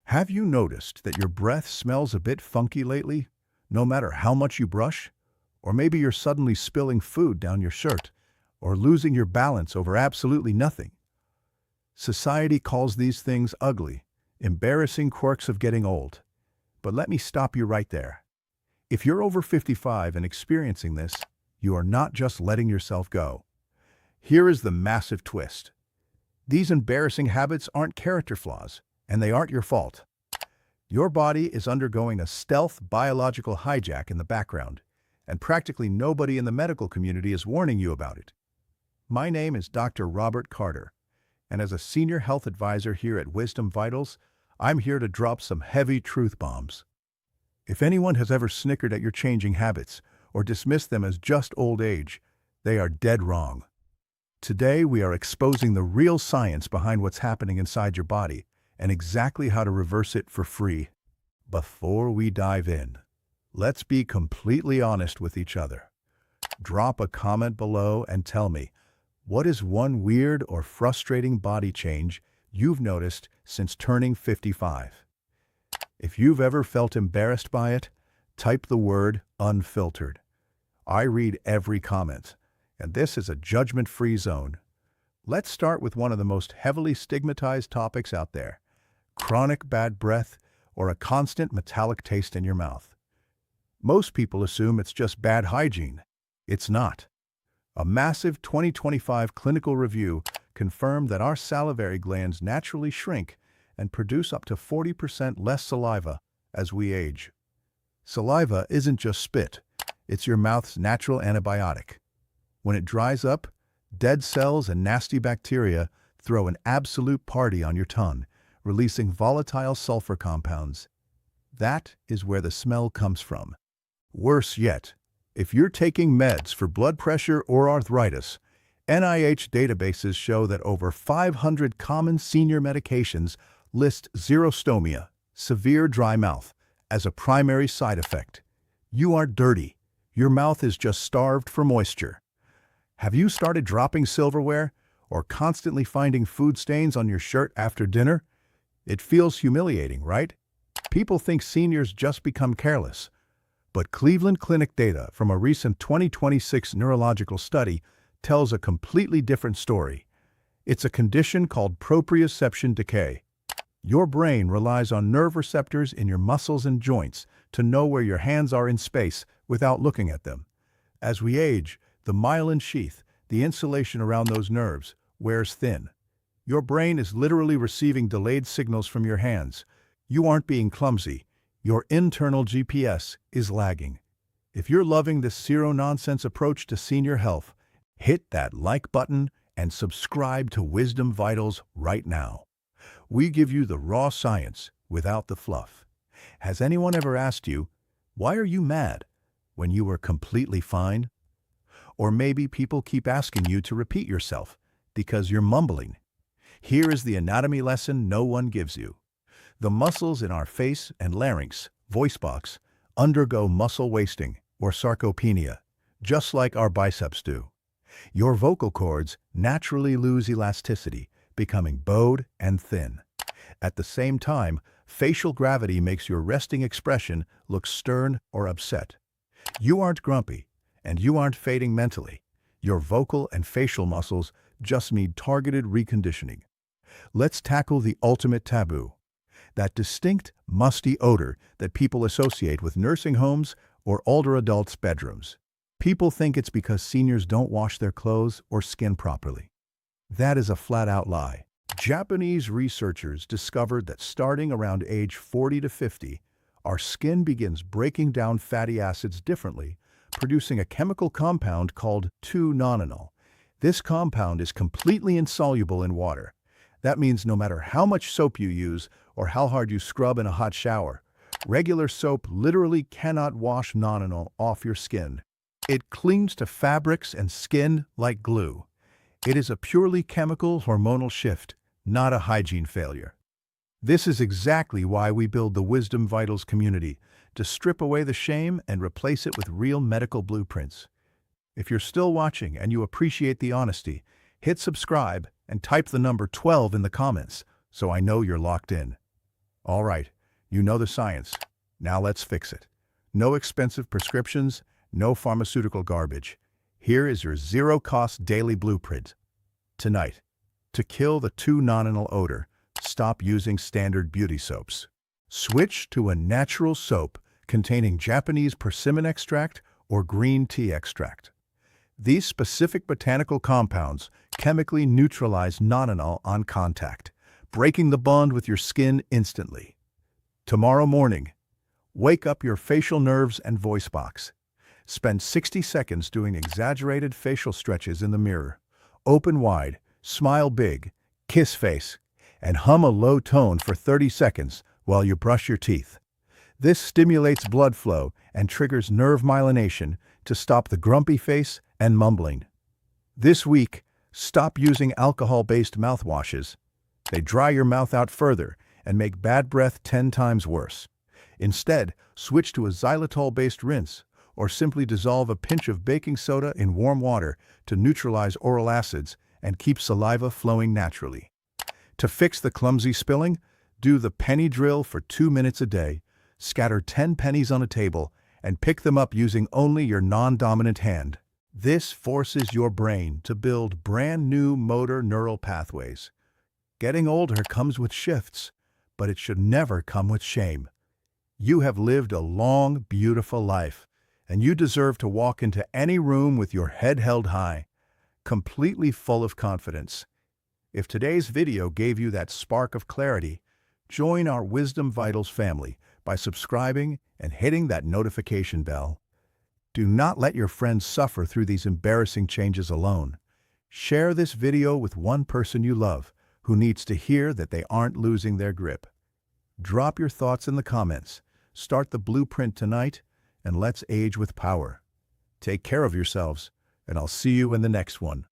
Have you noticed that your breath smells a bit funky lately, no matter how much you brush? Or maybe you're suddenly spilling food down your shirt, or losing your balance over absolutely nothing. Society calls these things ugly, embarrassing quirks of getting old. But let me stop you right there. If you're over 55 and experiencing this, you are not just letting yourself go. Here is the massive twist. These embarrassing habits aren't character flaws, and they aren't your fault. Your body is undergoing a stealth biological hijack in the background, and practically nobody in the medical community is warning you about it. My name is Dr. Robert Carter, and as a senior health advisor here at Wisdom Vitals, I'm here to drop some heavy truth bombs. If anyone has ever snickered at your changing habits or dismissed them as just old age, they are dead wrong. Today, we are exposing the real science behind what's happening inside your body and exactly how to reverse it for free. Before we dive in, let's be completely honest with each other. Drop a comment below and tell me, what is one weird or frustrating body change you've noticed since turning 55? If you've ever felt embarrassed by it, type the word unfiltered. I read every comment, and this is a judgment-free zone. Let's start with one of the most heavily stigmatized topics out there: chronic bad breath or a constant metallic taste in your mouth. Most people assume it's just bad hygiene. It's not. A massive 2025 clinical review confirmed that our salivary glands naturally shrink and produce up to 40% less saliva as we age. Saliva isn't just spit, it's your mouth's natural antibiotic. When it dries up, dead cells and nasty bacteria throw an absolute party on your tongue, releasing volatile sulfur compounds. That is where the smell comes from. Worse yet, if you're taking meds for blood pressure or arthritis, NIH databases show that over 500 common senior medications list xerostomia, severe dry mouth, as a primary side effect. You aren't dirty. Your mouth is just starved for moisture. Have you started dropping silverware or constantly finding food stains on your shirt after dinner? It feels humiliating, right? People think seniors just become careless. But Cleveland Clinic data from a recent 2026 neurological study tells a completely different story. It's a condition called proprioception decay. Your brain relies on nerve receptors in your muscles and joints to know where your hands are in space without looking at them. As we age, the myelin sheath, the insulation around those nerves, wears thin. Your brain is literally receiving delayed signals from your hands. You aren't being clumsy. Your internal GPS is lagging. If you're loving this zero-nonsense approach to senior health, hit that like button and subscribe to Wisdom Vitals right now. We give you the raw science without the fluff. Has anyone ever asked you, why are you mad, when you were completely fine? Or maybe people keep asking you to repeat yourself because you're mumbling. Here is the anatomy lesson no one gives you. The muscles in our face and larynx, voice box, undergo muscle wasting or sarcopenia, just like our biceps do. Your vocal cords naturally lose elasticity, becoming bowed and thin. At the same time, facial gravity makes your resting expression look stern or upset. You aren't grumpy, and you aren't fading mentally. Your vocal and facial muscles just need targeted reconditioning. Let's tackle the ultimate taboo: that distinct, musty odor that people associate with nursing homes or older adults' bedrooms. People think it's because seniors don't wash their clothes or skin properly. That is a flat-out lie. Japanese researchers discovered that starting around age 40 to 50, our skin begins breaking down fatty acids differently, producing a chemical compound called 2-nonenal. This compound is completely insoluble in water. That means no matter how much soap you use or how hard you scrub in a hot shower, regular soap literally cannot wash nonenal off your skin. It clings to fabrics and skin like glue. It is a purely chemical hormonal shift, not a hygiene failure. This is exactly why we build the Wisdom Vitals community, to strip away the shame and replace it with real medical blueprints. If you're still watching and you appreciate the honesty, hit subscribe and type the number 12 in the comments so I know you're locked in. All right, you know the science. Now let's fix it. No expensive prescriptions, no pharmaceutical garbage. Here is your zero-cost daily blueprint. Tonight, to kill the two-nonenal odor, stop using standard beauty soaps. Switch to a natural soap containing Japanese persimmon extract or green tea extract. These specific botanical compounds chemically neutralize nonenal on contact, breaking the bond with your skin instantly. Tomorrow morning, wake up your facial nerves and voice box. Spend 60 seconds doing exaggerated facial stretches in the mirror. Open wide, smile big, kiss face, and hum a low tone for 30 seconds while you brush your teeth. This stimulates blood flow and triggers nerve myelination to stop the grumpy face and mumbling. This week, stop using alcohol-based mouthwashes. They dry your mouth out further and make bad breath 10 times worse. Instead, switch to a xylitol-based rinse or simply dissolve a pinch of baking soda in warm water to neutralize oral acids and keep saliva flowing naturally. To fix the clumsy spilling, do the penny drill for 2 minutes a day, scatter 10 pennies on a table, and pick them up using only your non-dominant hand. This forces your brain to build brand new motor neural pathways. Getting older comes with shifts, but it should never come with shame. You have lived a long, beautiful life, and you deserve to walk into any room with your head held high, completely full of confidence. If today's video gave you that spark of clarity, join our Wisdom Vitals family by subscribing and hitting that notification bell. Do not let your friends suffer through these embarrassing changes alone. Share this video with one person you love who needs to hear that they aren't losing their grip. Drop your thoughts in the comments. Start the blueprint tonight, and let's age with power. Take care of yourselves, and I'll see you in the next one.